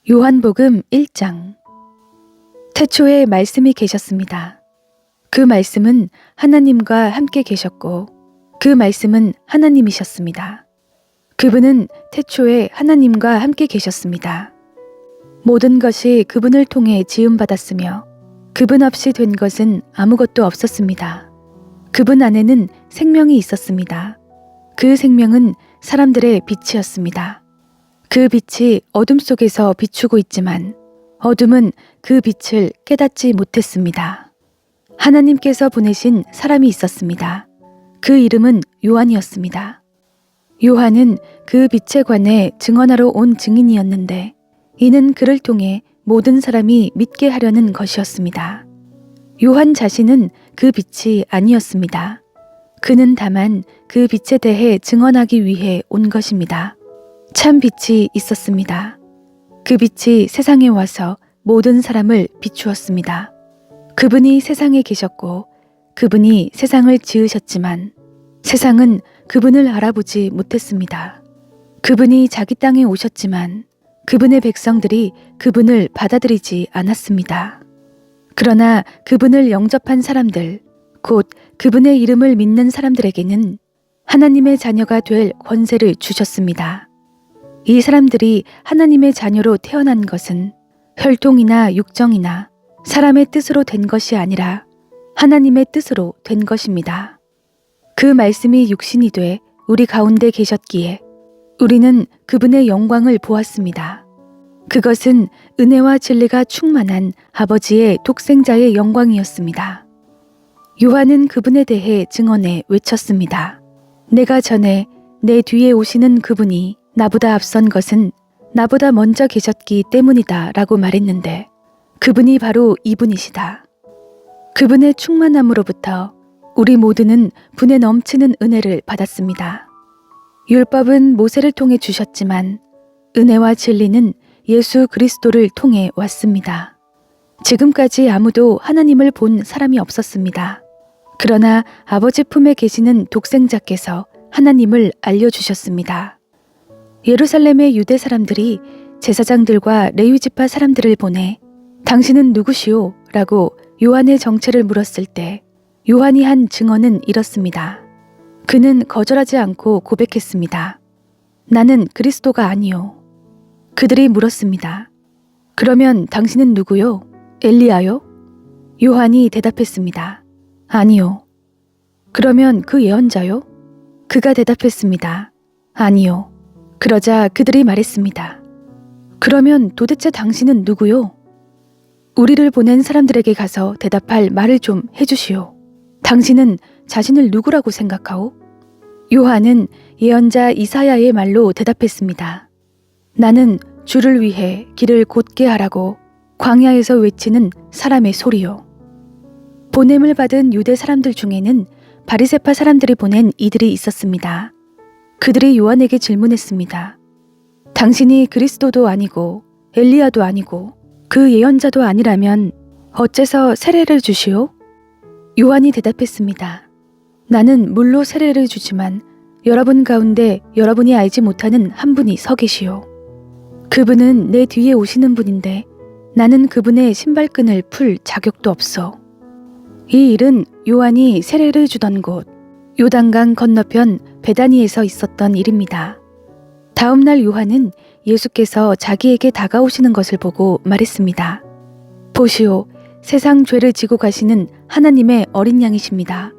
요한복음 1장. 태초에 말씀이 계셨습니다. 그 말씀은 하나님과 함께 계셨고 그 말씀은 하나님이셨습니다. 그분은 태초에 하나님과 함께 계셨습니다. 모든 것이 그분을 통해 지음받았으며 그분 없이 된 것은 아무것도 없었습니다. 그분 안에는 생명이 있었습니다. 그 생명은 사람들의 빛이었습니다. 그 빛이 어둠 속에서 비추고 있지만 어둠은 그 빛을 깨닫지 못했습니다. 하나님께서 보내신 사람이 있었습니다. 그 이름은 요한이었습니다. 요한은 그 빛에 관해 증언하러 온 증인이었는데 이는 그를 통해 모든 사람이 믿게 하려는 것이었습니다. 요한 자신은 그 빛이 아니었습니다. 그는 다만 그 빛에 대해 증언하기 위해 온 것입니다. 참 빛이 있었습니다. 그 빛이 세상에 와서 모든 사람을 비추었습니다. 그분이 세상에 계셨고 그분이 세상을 지으셨지만 세상은 그분을 알아보지 못했습니다. 그분이 자기 땅에 오셨지만 그분의 백성들이 그분을 받아들이지 않았습니다. 그러나 그분을 영접한 사람들, 곧 그분의 이름을 믿는 사람들에게는 하나님의 자녀가 될 권세를 주셨습니다. 이 사람들이 하나님의 자녀로 태어난 것은 혈통이나 육정이나 사람의 뜻으로 된 것이 아니라 하나님의 뜻으로 된 것입니다. 그 말씀이 육신이 돼 우리 가운데 계셨기에 우리는 그분의 영광을 보았습니다. 그것은 은혜와 진리가 충만한 아버지의 독생자의 영광이었습니다. 요한은 그분에 대해 증언해 외쳤습니다. 내가 전에 내 뒤에 오시는 그분이 나보다 앞선 것은 나보다 먼저 계셨기 때문이다 라고 말했는데 그분이 바로 이분이시다. 그분의 충만함으로부터 우리 모두는 분에 넘치는 은혜를 받았습니다. 율법은 모세를 통해 주셨지만 은혜와 진리는 예수 그리스도를 통해 왔습니다. 지금까지 아무도 하나님을 본 사람이 없었습니다. 그러나 아버지 품에 계시는 독생자께서 하나님을 알려주셨습니다. 예루살렘의 유대 사람들이 제사장들과 레위지파 사람들을 보내 당신은 누구시오? 라고 요한의 정체를 물었을 때 요한이 한 증언은 이렇습니다. 그는 거절하지 않고 고백했습니다. 나는 그리스도가 아니요. 그들이 물었습니다. 그러면 당신은 누구요? 엘리야요? 요한이 대답했습니다. 아니요. 그러면 그 예언자요? 그가 대답했습니다. 아니요. 그러자 그들이 말했습니다. 그러면 도대체 당신은 누구요? 우리를 보낸 사람들에게 가서 대답할 말을 좀 해주시오. 당신은 자신을 누구라고 생각하오? 요한은 예언자 이사야의 말로 대답했습니다. 나는 주를 위해 길을 곧게 하라고 광야에서 외치는 사람의 소리요. 보냄을 받은 유대 사람들 중에는 바리새파 사람들이 보낸 이들이 있었습니다. 그들이 요한에게 질문했습니다. 당신이 그리스도도 아니고 엘리야도 아니고 그 예언자도 아니라면 어째서 세례를 주시오? 요한이 대답했습니다. 나는 물로 세례를 주지만 여러분 가운데 여러분이 알지 못하는 한 분이 서 계시오. 그분은 내 뒤에 오시는 분인데 나는 그분의 신발끈을 풀 자격도 없어. 이 일은 요한이 세례를 주던 곳 요단강 건너편 베다니에서 있었던 일입니다. 다음 날 요한은 예수께서 자기에게 다가오시는 것을 보고 말했습니다. 보시오, 세상 죄를 지고 가시는 하나님의 어린 양이십니다.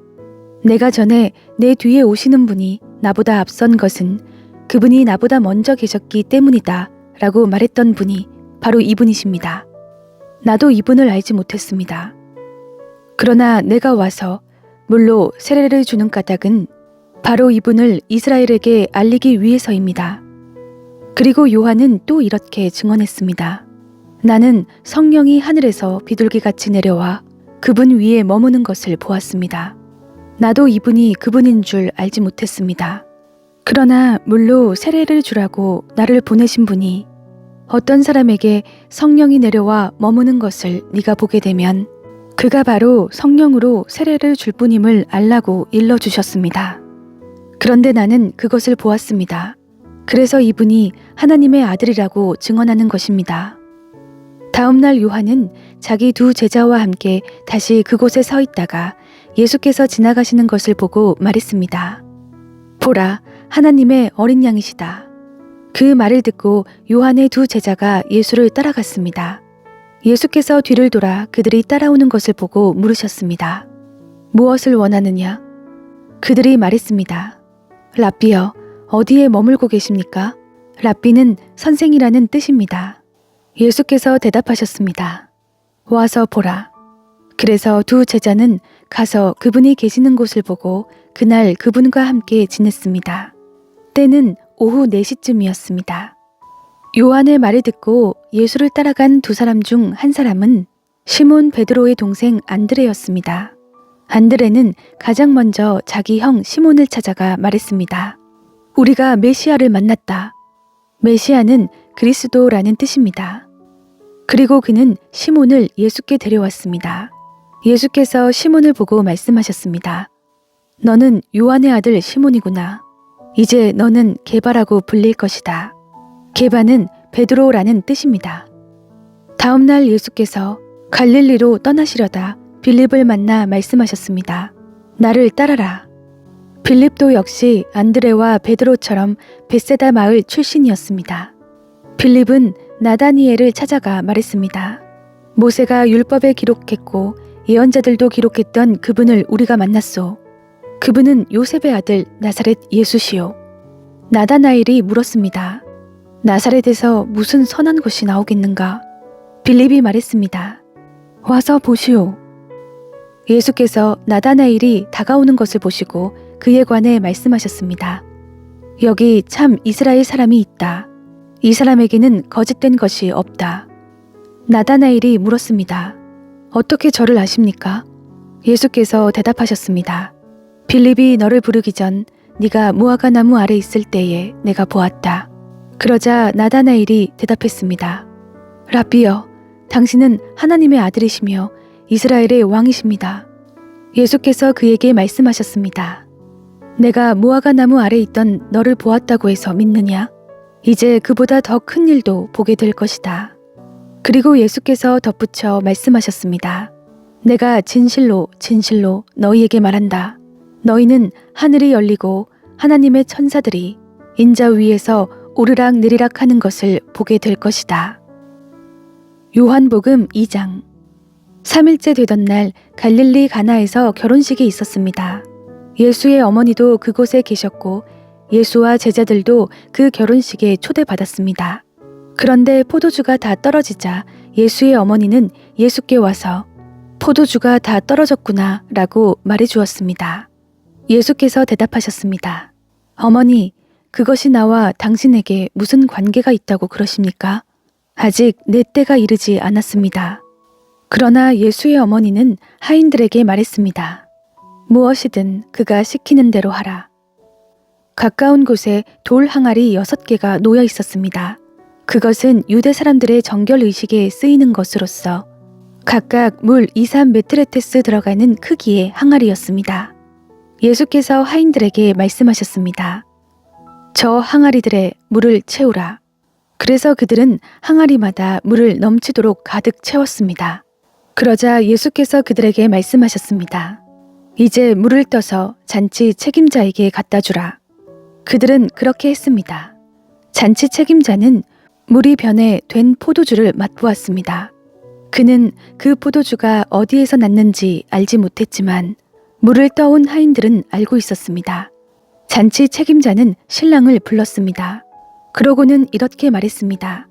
내가 전에 내 뒤에 오시는 분이 나보다 앞선 것은 그분이 나보다 먼저 계셨기 때문이다 라고 말했던 분이 바로 이분이십니다. 나도 이분을 알지 못했습니다. 그러나 내가 와서 물로 세례를 주는 까닭은 바로 이분을 이스라엘에게 알리기 위해서입니다. 그리고 요한은 또 이렇게 증언했습니다. 나는 성령이 하늘에서 비둘기같이 내려와 그분 위에 머무는 것을 보았습니다. 나도 이분이 그분인 줄 알지 못했습니다. 그러나 물로 세례를 주라고 나를 보내신 분이 어떤 사람에게 성령이 내려와 머무는 것을 네가 보게 되면 그가 바로 성령으로 세례를 줄 분임을 알라고 일러주셨습니다. 그런데 나는 그것을 보았습니다. 그래서 이분이 하나님의 아들이라고 증언하는 것입니다. 다음 날 요한은 자기 두 제자와 함께 다시 그곳에 서 있다가 예수께서 지나가시는 것을 보고 말했습니다. 보라, 하나님의 어린 양이시다. 그 말을 듣고 요한의 두 제자가 예수를 따라갔습니다. 예수께서 뒤를 돌아 그들이 따라오는 것을 보고 물으셨습니다. 무엇을 원하느냐? 그들이 말했습니다. 랍비여, 어디에 머물고 계십니까? 랍비는 선생이라는 뜻입니다. 예수께서 대답하셨습니다. 와서 보라. 그래서 두 제자는 가서 그분이 계시는 곳을 보고 그날 그분과 함께 지냈습니다. 때는 오후 4시쯤이었습니다. 요한의 말을 듣고 예수를 따라간 두 사람 중 한 사람은 시몬 베드로의 동생 안드레였습니다. 안드레는 가장 먼저 자기 형 시몬을 찾아가 말했습니다. 우리가 메시아를 만났다. 메시아는 그리스도라는 뜻입니다. 그리고 그는 시몬을 예수께 데려왔습니다. 예수께서 시몬을 보고 말씀하셨습니다. 너는 요한의 아들 시몬이구나. 이제 너는 게바라고 불릴 것이다. 게바는 베드로라는 뜻입니다. 다음 날 예수께서 갈릴리로 떠나시려다 빌립을 만나 말씀하셨습니다. 나를 따라라. 빌립도 역시 안드레와 베드로처럼 벳세다 마을 출신이었습니다. 빌립은 나다니엘을 찾아가 말했습니다. 모세가 율법에 기록했고 예언자들도 기록했던 그분을 우리가 만났소. 그분은 요셉의 아들 나사렛 예수시요. 나다나엘이 물었습니다. 나사렛에서 무슨 선한 것이 나오겠는가? 빌립이 말했습니다. 와서 보시오. 예수께서 나다나엘이 다가오는 것을 보시고 그에 관해 말씀하셨습니다. 여기 참 이스라엘 사람이 있다. 이 사람에게는 거짓된 것이 없다. 나다나엘이 물었습니다. 어떻게 저를 아십니까? 예수께서 대답하셨습니다. 빌립이 너를 부르기 전 네가 무화과 나무 아래 있을 때에 내가 보았다. 그러자 나다나엘이 대답했습니다. 랍비여, 당신은 하나님의 아들이시며 이스라엘의 왕이십니다. 예수께서 그에게 말씀하셨습니다. 내가 무화과 나무 아래 있던 너를 보았다고 해서 믿느냐? 이제 그보다 더 큰 일도 보게 될 것이다. 그리고 예수께서 덧붙여 말씀하셨습니다. 내가 진실로 진실로 너희에게 말한다. 너희는 하늘이 열리고 하나님의 천사들이 인자 위에서 오르락 내리락 하는 것을 보게 될 것이다. 요한복음 2장. 3일째 되던 날 갈릴리 가나에서 결혼식이 있었습니다. 예수의 어머니도 그곳에 계셨고 예수와 제자들도 그 결혼식에 초대받았습니다. 그런데 포도주가 다 떨어지자 예수의 어머니는 예수께 와서 포도주가 다 떨어졌구나 라고 말해 주었습니다. 예수께서 대답하셨습니다. 어머니, 그것이 나와 당신에게 무슨 관계가 있다고 그러십니까? 아직 내 때가 이르지 않았습니다. 그러나 예수의 어머니는 하인들에게 말했습니다. 무엇이든 그가 시키는 대로 하라. 가까운 곳에 돌 항아리 6개가 놓여 있었습니다. 그것은 유대 사람들의 정결의식에 쓰이는 것으로서 각각 물 2-3메트레테스 들어가는 크기의 항아리였습니다. 예수께서 하인들에게 말씀하셨습니다. 저 항아리들에 물을 채우라. 그래서 그들은 항아리마다 물을 넘치도록 가득 채웠습니다. 그러자 예수께서 그들에게 말씀하셨습니다. 이제 물을 떠서 잔치 책임자에게 갖다 주라. 그들은 그렇게 했습니다. 잔치 책임자는 물이 변해 된 포도주를 맛보았습니다. 그는 그 포도주가 어디에서 났는지 알지 못했지만 물을 떠온 하인들은 알고 있었습니다. 잔치 책임자는 신랑을 불렀습니다. 그러고는 이렇게 말했습니다.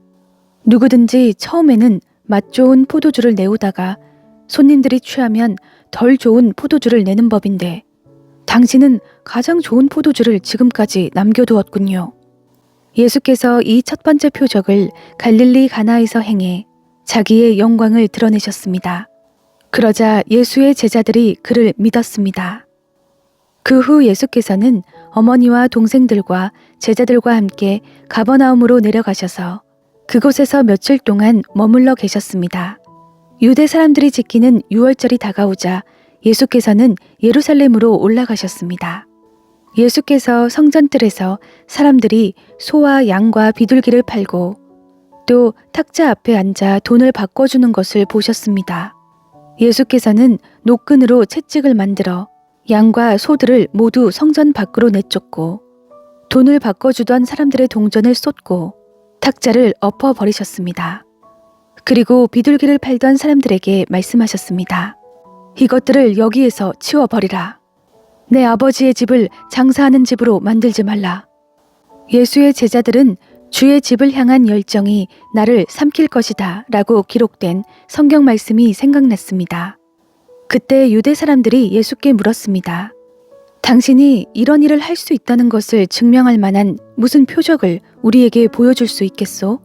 누구든지 처음에는 맛 좋은 포도주를 내오다가 손님들이 취하면 덜 좋은 포도주를 내는 법인데 당신은 가장 좋은 포도주를 지금까지 남겨두었군요. 예수께서 이 첫 번째 표적을 갈릴리 가나에서 행해 자기의 영광을 드러내셨습니다. 그러자 예수의 제자들이 그를 믿었습니다. 그 후 예수께서는 어머니와 동생들과 제자들과 함께 가버나움으로 내려가셔서 그곳에서 며칠 동안 머물러 계셨습니다. 유대 사람들이 지키는 유월절이 다가오자 예수께서는 예루살렘으로 올라가셨습니다. 예수께서 성전뜰에서 사람들이 소와 양과 비둘기를 팔고 또 탁자 앞에 앉아 돈을 바꿔주는 것을 보셨습니다. 예수께서는 노끈으로 채찍을 만들어 양과 소들을 모두 성전 밖으로 내쫓고 돈을 바꿔주던 사람들의 동전을 쏟고 탁자를 엎어버리셨습니다. 그리고 비둘기를 팔던 사람들에게 말씀하셨습니다. 이것들을 여기에서 치워버리라. 내 아버지의 집을 장사하는 집으로 만들지 말라. 예수의 제자들은 주의 집을 향한 열정이 나를 삼킬 것이다 라고 기록된 성경 말씀이 생각났습니다. 그때 유대 사람들이 예수께 물었습니다. 당신이 이런 일을 할 수 있다는 것을 증명할 만한 무슨 표적을 우리에게 보여줄 수 있겠소?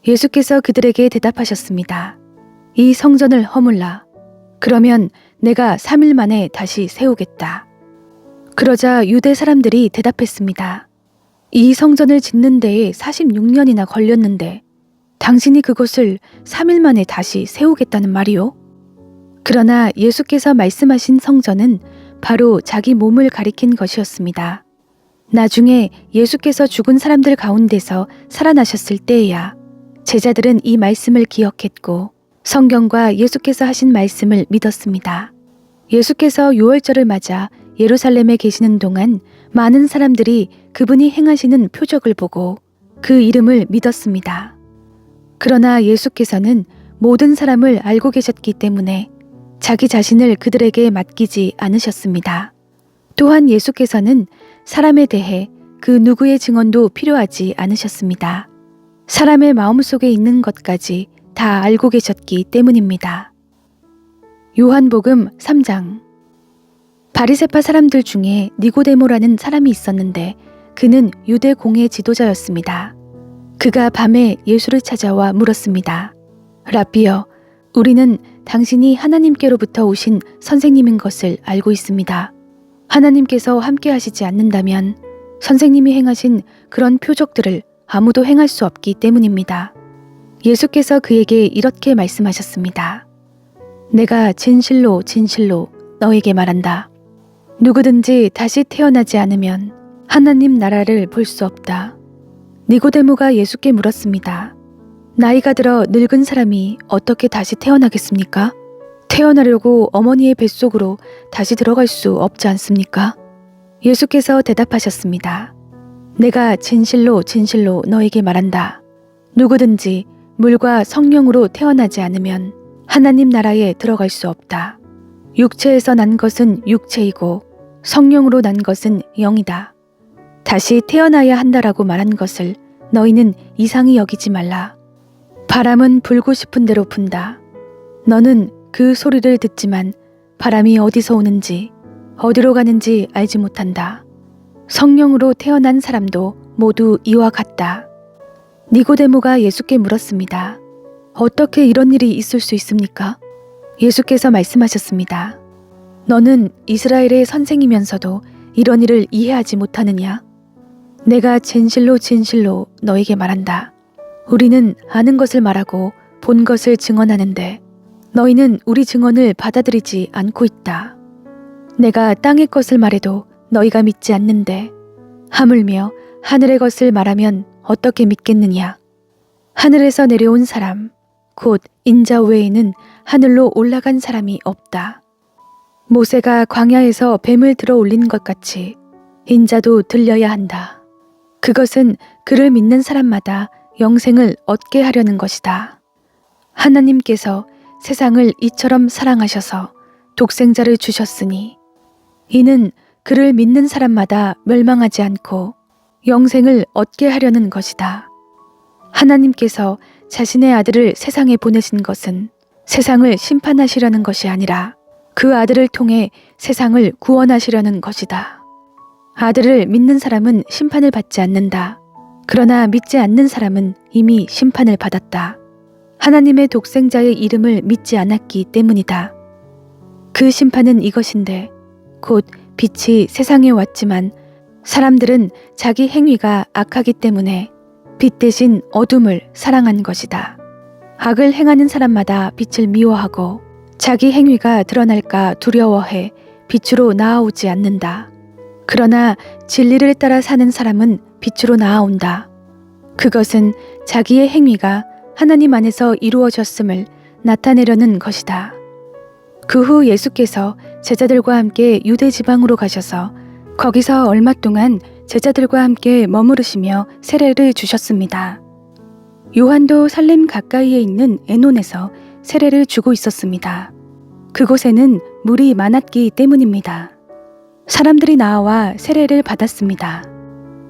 예수께서 그들에게 대답하셨습니다. 이 성전을 허물라. 그러면 내가 3일 만에 다시 세우겠다. 그러자 유대 사람들이 대답했습니다. 이 성전을 짓는 데에 46년이나 걸렸는데 당신이 그것을 3일 만에 다시 세우겠다는 말이요? 그러나 예수께서 말씀하신 성전은 바로 자기 몸을 가리킨 것이었습니다. 나중에 예수께서 죽은 사람들 가운데서 살아나셨을 때에야 제자들은 이 말씀을 기억했고 성경과 예수께서 하신 말씀을 믿었습니다. 예수께서 유월절을 맞아 예루살렘에 계시는 동안 많은 사람들이 그분이 행하시는 표적을 보고 그 이름을 믿었습니다. 그러나 예수께서는 모든 사람을 알고 계셨기 때문에 자기 자신을 그들에게 맡기지 않으셨습니다. 또한 예수께서는 사람에 대해 그 누구의 증언도 필요하지 않으셨습니다. 사람의 마음속에 있는 것까지 다 알고 계셨기 때문입니다. 요한복음 3장. 바리새파 사람들 중에 니고데모라는 사람이 있었는데 그는 유대 공회 지도자였습니다. 그가 밤에 예수를 찾아와 물었습니다. 라비여, 우리는 당신이 하나님께로부터 오신 선생님인 것을 알고 있습니다. 하나님께서 함께 하시지 않는다면 선생님이 행하신 그런 표적들을 아무도 행할 수 없기 때문입니다. 예수께서 그에게 이렇게 말씀하셨습니다. 내가 진실로 진실로 너에게 말한다. 누구든지 다시 태어나지 않으면 하나님 나라를 볼 수 없다. 니고데모가 예수께 물었습니다. 나이가 들어 늙은 사람이 어떻게 다시 태어나겠습니까? 태어나려고 어머니의 뱃속으로 다시 들어갈 수 없지 않습니까? 예수께서 대답하셨습니다. 내가 진실로 진실로 너에게 말한다. 누구든지 물과 성령으로 태어나지 않으면 하나님 나라에 들어갈 수 없다. 육체에서 난 것은 육체이고 성령으로 난 것은 영이다. 다시 태어나야 한다라고 말한 것을 너희는 이상히 여기지 말라. 바람은 불고 싶은 대로 분다. 너는 그 소리를 듣지만 바람이 어디서 오는지 어디로 가는지 알지 못한다. 성령으로 태어난 사람도 모두 이와 같다. 니고데모가 예수께 물었습니다. 어떻게 이런 일이 있을 수 있습니까? 예수께서 말씀하셨습니다. 너는 이스라엘의 선생이면서도 이런 일을 이해하지 못하느냐? 내가 진실로 진실로 너에게 말한다. 우리는 아는 것을 말하고 본 것을 증언하는데 너희는 우리 증언을 받아들이지 않고 있다. 내가 땅의 것을 말해도 너희가 믿지 않는데 하물며 하늘의 것을 말하면 어떻게 믿겠느냐? 하늘에서 내려온 사람, 곧 인자 외에는 하늘로 올라간 사람이 없다. 모세가 광야에서 뱀을 들어 올린 것 같이 인자도 들려야 한다. 그것은 그를 믿는 사람마다 영생을 얻게 하려는 것이다. 하나님께서 세상을 이처럼 사랑하셔서 독생자를 주셨으니 이는 그를 믿는 사람마다 멸망하지 않고 영생을 얻게 하려는 것이다. 하나님께서 자신의 아들을 세상에 보내신 것은 세상을 심판하시려는 것이 아니라 그 아들을 통해 세상을 구원하시려는 것이다. 아들을 믿는 사람은 심판을 받지 않는다. 그러나 믿지 않는 사람은 이미 심판을 받았다. 하나님의 독생자의 이름을 믿지 않았기 때문이다. 그 심판은 이것인데 곧 빛이 세상에 왔지만 사람들은 자기 행위가 악하기 때문에 빛 대신 어둠을 사랑한 것이다. 악을 행하는 사람마다 빛을 미워하고 자기 행위가 드러날까 두려워해 빛으로 나아오지 않는다. 그러나 진리를 따라 사는 사람은 빛으로 나아온다. 그것은 자기의 행위가 하나님 안에서 이루어졌음을 나타내려는 것이다. 그 후 예수께서 제자들과 함께 유대 지방으로 가셔서 거기서 얼마 동안 제자들과 함께 머무르시며 세례를 주셨습니다. 요한도 살렘 가까이에 있는 에논에서 세례를 주고 있었습니다. 그곳에는 물이 많았기 때문입니다. 사람들이 나와 세례를 받았습니다.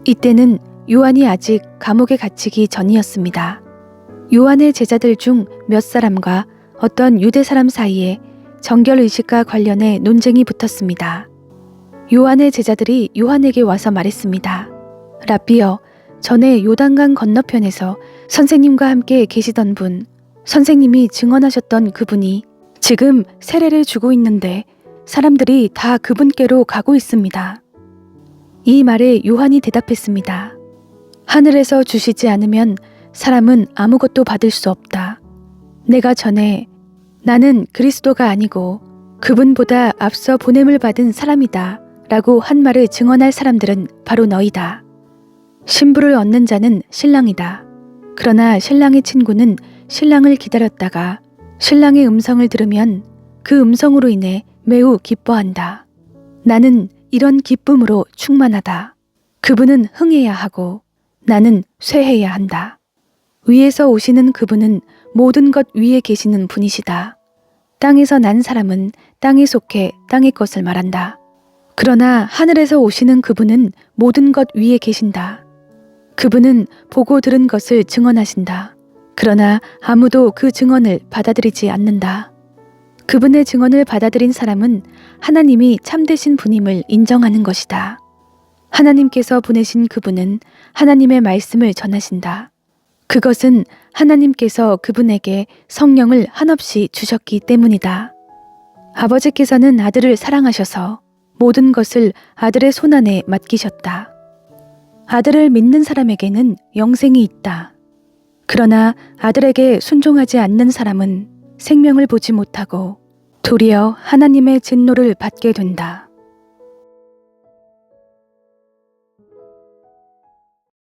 이때는 요한이 아직 감옥에 갇히기 전이었습니다. 요한의 제자들 중 몇 사람과 어떤 유대 사람 사이에 정결의식과 관련해 논쟁이 붙었습니다. 요한의 제자들이 요한에게 와서 말했습니다. 랍비여, 전에 요단강 건너편에서 선생님과 함께 계시던 분, 선생님이 증언하셨던 그분이 지금 세례를 주고 있는데 사람들이 다 그분께로 가고 있습니다. 이 말에 요한이 대답했습니다. 하늘에서 주시지 않으면 사람은 아무것도 받을 수 없다. 내가 전에 나는 그리스도가 아니고 그분보다 앞서 보냄을 받은 사람이다 라고 한 말을 증언할 사람들은 바로 너희다. 신부를 얻는 자는 신랑이다. 그러나 신랑의 친구는 신랑을 기다렸다가 신랑의 음성을 들으면 그 음성으로 인해 매우 기뻐한다. 나는 이런 기쁨으로 충만하다. 그분은 흥해야 하고 나는 쇠해야 한다. 위에서 오시는 그분은 모든 것 위에 계시는 분이시다. 땅에서 난 사람은 땅에 속해 땅의 것을 말한다. 그러나 하늘에서 오시는 그분은 모든 것 위에 계신다. 그분은 보고 들은 것을 증언하신다. 그러나 아무도 그 증언을 받아들이지 않는다. 그분의 증언을 받아들인 사람은 하나님이 참되신 분임을 인정하는 것이다. 하나님께서 보내신 그분은 하나님의 말씀을 전하신다. 그것은 하나님께서 그분에게 성령을 한없이 주셨기 때문이다. 아버지께서는 아들을 사랑하셔서 모든 것을 아들의 손안에 맡기셨다. 아들을 믿는 사람에게는 영생이 있다. 그러나 아들에게 순종하지 않는 사람은 생명을 보지 못하고 도리어 하나님의 진노를 받게 된다.